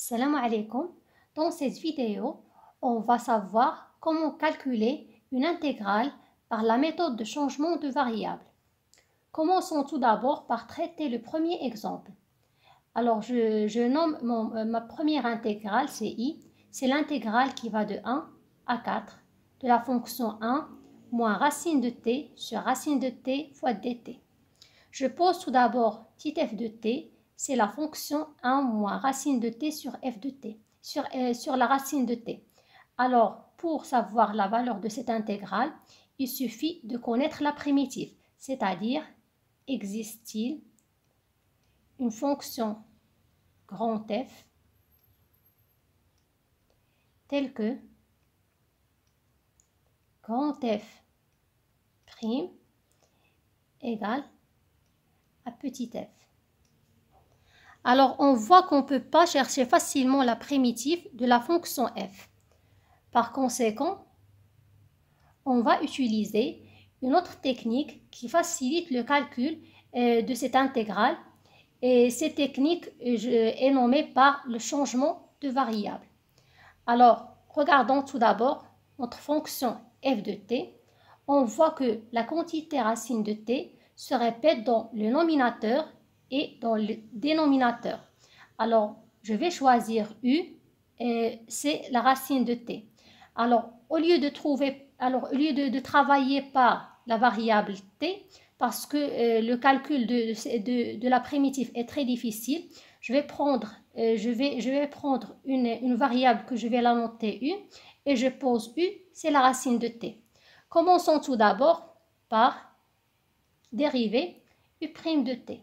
Salam alaikum. Dans cette vidéo, on va savoir comment calculer une intégrale par la méthode de changement de variable. Commençons tout d'abord par traiter le premier exemple. Alors, je nomme ma première intégrale, c'est i. C'est l'intégrale qui va de 1 à 4 de la fonction 1 moins racine de t sur racine de t fois dt. Je pose tout d'abord petit f de t, c'est la fonction 1 moins racine de t sur f de t, sur la racine de t. Alors, pour savoir la valeur de cette intégrale, il suffit de connaître la primitive, c'est-à-dire, existe-t-il une fonction grand F telle que grand F prime égale à petit f. Alors, on voit qu'on ne peut pas chercher facilement la primitive de la fonction f. Par conséquent, on va utiliser une autre technique qui facilite le calcul de cette intégrale. Et cette technique est nommée par le changement de variable. Alors, regardons tout d'abord notre fonction f de t. On voit que la quantité racine de t se répète dans le nominateur et dans le dénominateur. Alors, je vais choisir u, et c'est la racine de t. Alors, au lieu de travailler par la variable t, parce que le calcul de la primitive est très difficile, je vais prendre une variable que je vais la noter u, et je pose u, c'est la racine de t. Commençons tout d'abord par dériver u' de t.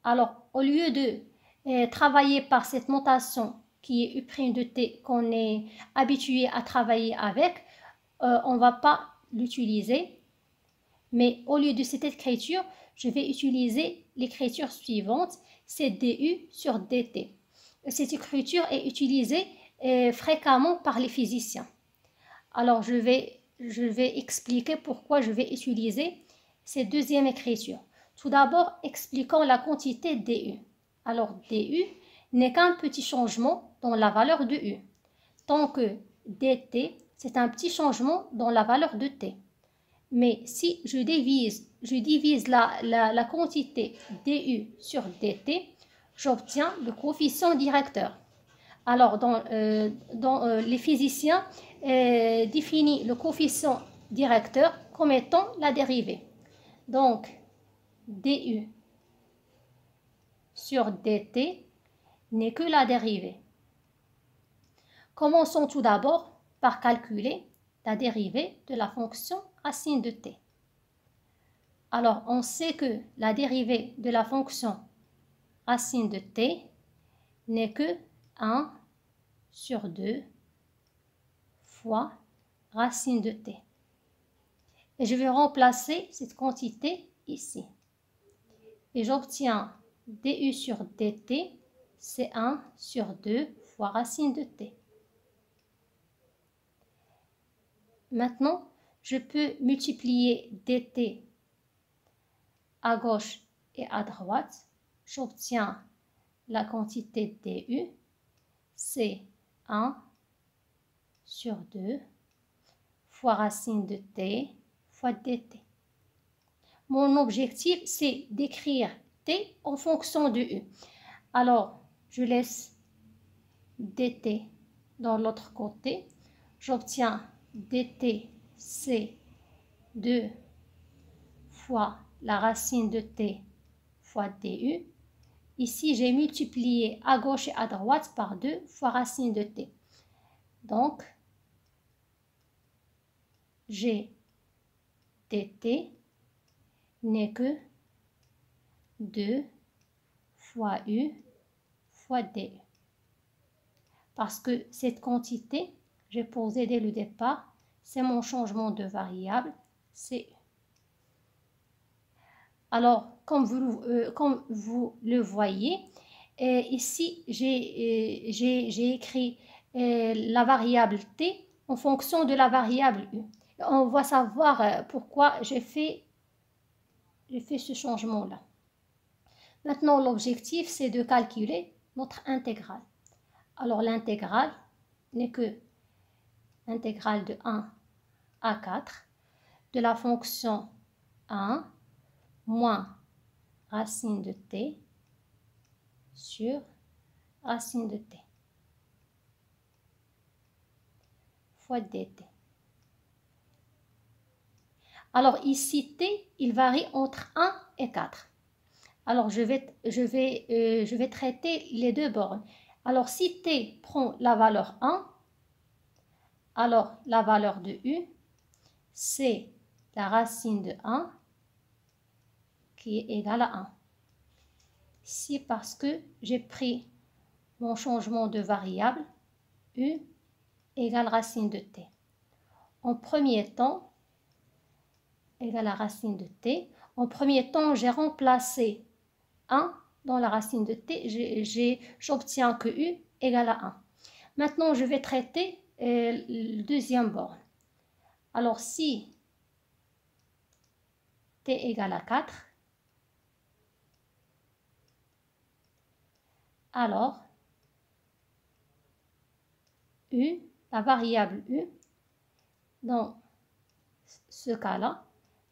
Alors, au lieu de travailler par cette notation qui est u' de t qu'on est habitué à travailler avec, on ne va pas l'utiliser. Mais au lieu de cette écriture, je vais utiliser l'écriture suivante, c'est du sur dt. Cette écriture est utilisée fréquemment par les physiciens. Alors, je vais expliquer pourquoi je vais utiliser cette deuxième écriture. Tout d'abord, expliquons la quantité du. Alors, du n'est qu'un petit changement dans la valeur de u. Tant que dt, c'est un petit changement dans la valeur de t. Mais si je divise la quantité du sur dt, j'obtiens le coefficient directeur. Alors, les physiciens définissent le coefficient directeur comme étant la dérivée. Donc, du sur dt n'est que la dérivée. Commençons tout d'abord par calculer la dérivée de la fonction racine de t. Alors, on sait que la dérivée de la fonction racine de t n'est que 1 sur 2 fois racine de t. Et je vais remplacer cette quantité ici. Et j'obtiens du sur dt, c'est 1 sur 2 fois racine de t. Maintenant, je peux multiplier dt à gauche et à droite. J'obtiens la quantité du, c'est 1 sur 2 fois racine de t fois dt. Mon objectif, c'est d'écrire t en fonction de u. Alors, je laisse dt dans l'autre côté. J'obtiens dt, c'est 2 fois la racine de t fois du. Ici, j'ai multiplié à gauche et à droite par 2 fois racine de t. Donc, j'ai dt n'est que 2 fois u fois du. Parce que cette quantité, j'ai posé dès le départ, c'est mon changement de variable, c'est u. Alors, comme vous le voyez, ici, j'ai écrit la variable t en fonction de la variable u. On va savoir pourquoi j'ai fait ce changement-là. Maintenant, l'objectif, c'est de calculer notre intégrale. Alors, l'intégrale n'est que l'intégrale de 1 à 4 de la fonction 1 moins racine de t sur racine de t fois dt. Alors ici, t, il varie entre 1 et 4. Alors je vais traiter les deux bornes. Alors si t prend la valeur 1, alors la valeur de u, c'est la racine de 1 qui est égale à 1. Ici, parce que j'ai pris mon changement de variable, u égale racine de t. En premier temps, égale la racine de t. En premier temps, j'ai remplacé 1 dans la racine de t. J'obtiens que u égale à 1. Maintenant, je vais traiter le deuxième borne. Alors, si t égale à 4, alors u, la variable u, dans ce cas-là,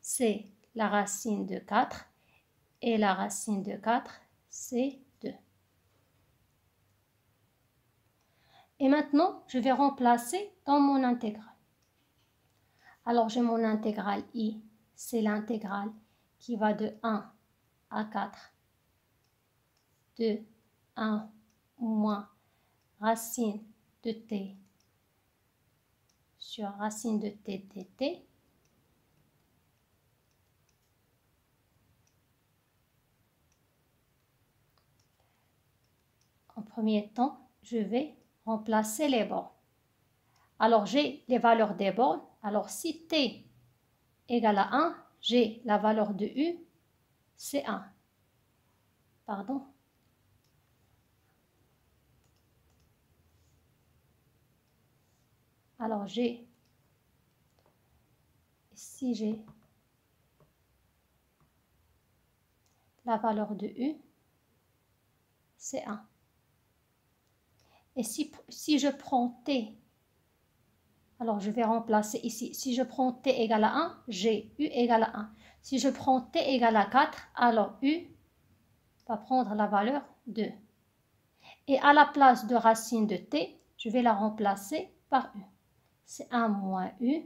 c'est la racine de 4 et la racine de 4, c'est 2. Et maintenant, je vais remplacer dans mon intégrale. Alors, j'ai mon intégrale I, c'est l'intégrale qui va de 1 à 4 de 1 moins racine de t sur racine de t dt. En premier temps, je vais remplacer les bornes. Alors, j'ai les valeurs des bornes. Alors, si t égale à 1, j'ai la valeur de u, c'est 1. Pardon. Alors, ici, j'ai la valeur de u, c'est 1. Et si je prends t, alors je vais remplacer ici. Si je prends t égale à 1, j'ai u égale à 1. Si je prends t égale à 4, alors u va prendre la valeur 2. Et à la place de racine de t, je vais la remplacer par u. C'est 1 moins u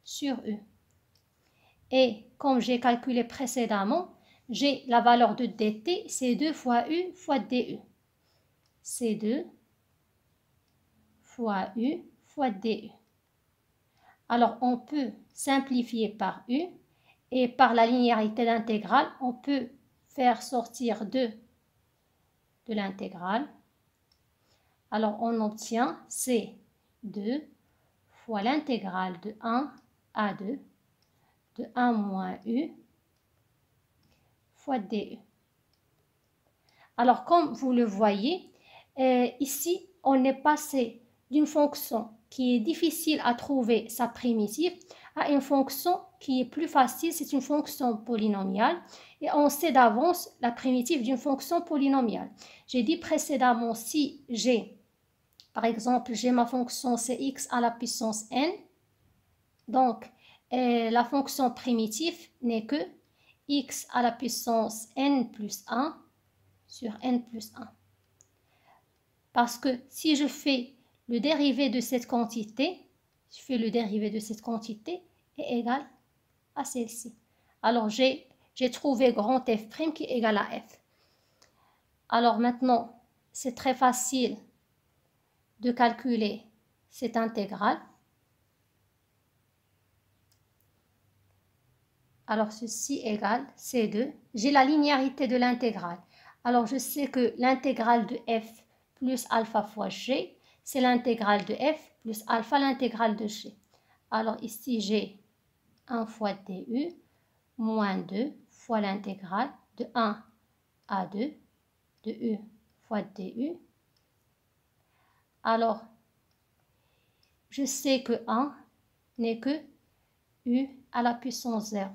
sur u. Et comme j'ai calculé précédemment, j'ai la valeur de dt, c'est 2 fois u fois du. C'est 2 fois u fois du. Alors, on peut simplifier par u et par la linéarité d'intégrale, on peut faire sortir 2 de l'intégrale. Alors, on obtient c'est 2 fois l'intégrale de 1 à 2 de 1 moins u fois du. Alors, comme vous le voyez, ici, on est passé d'une fonction qui est difficile à trouver sa primitive à une fonction qui est plus facile, c'est une fonction polynomiale et on sait d'avance la primitive d'une fonction polynomiale. J'ai dit précédemment, si j'ai, par exemple, j'ai ma fonction c'est x à la puissance n, donc la fonction primitive n'est que x à la puissance n plus 1 sur n plus 1. Parce que si je fais le dérivé de cette quantité, est égal à celle-ci. Alors, j'ai trouvé grand F' qui est égal à F. Alors maintenant, c'est très facile de calculer cette intégrale. Alors, ceci égale C2. J'ai la linéarité de l'intégrale. Alors, je sais que l'intégrale de F plus alpha fois G, c'est l'intégrale de F plus alpha l'intégrale de G. Alors, ici, j'ai 1 fois du moins 2 fois l'intégrale de 1 à 2 de u fois du. Alors, je sais que 1 n'est que u à la puissance 0.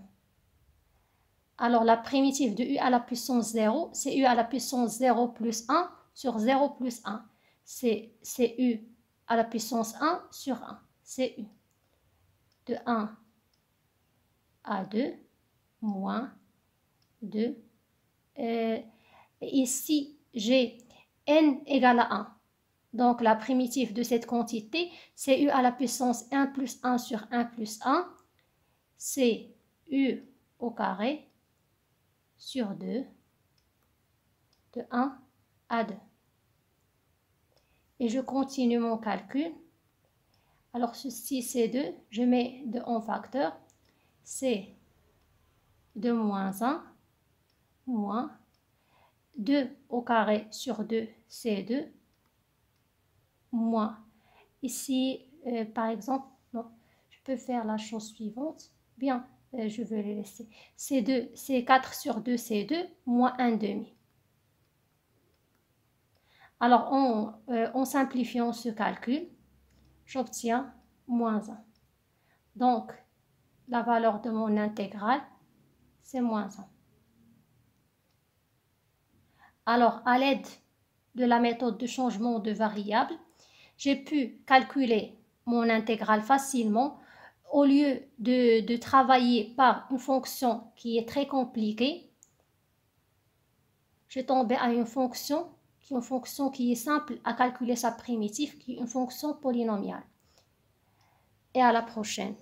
Alors, la primitive de u à la puissance 0, c'est u à la puissance 0 plus 1 sur 0 plus 1. C'est u à la puissance 1 sur 1. C'est u. De 1 à 2 moins 2. Et ici, j'ai n égale à 1. Donc, la primitive de cette quantité, c'est u à la puissance 1 plus 1 sur 1 plus 1. C'est u au carré sur 2 de 1 à 2. Et je continue mon calcul. Alors, ceci, c'est 2. Je mets 2 en facteur. C'est 2 moins 1 moins 2 au carré sur 2, c'est 2 moins. Ici, par exemple, non, je peux faire la chose suivante. Bien, je vais les laisser. C'est 2, c'est 4 sur 2, c'est 2, moins 1 demi. Alors, en simplifiant ce calcul, j'obtiens moins 1. Donc, la valeur de mon intégrale, c'est moins 1. Alors, à l'aide de la méthode de changement de variable, j'ai pu calculer mon intégrale facilement. Au lieu de travailler par une fonction qui est très compliquée, je tombé à une fonction qui est simple à calculer sa primitive, qui est une fonction polynomiale. Et à la prochaine.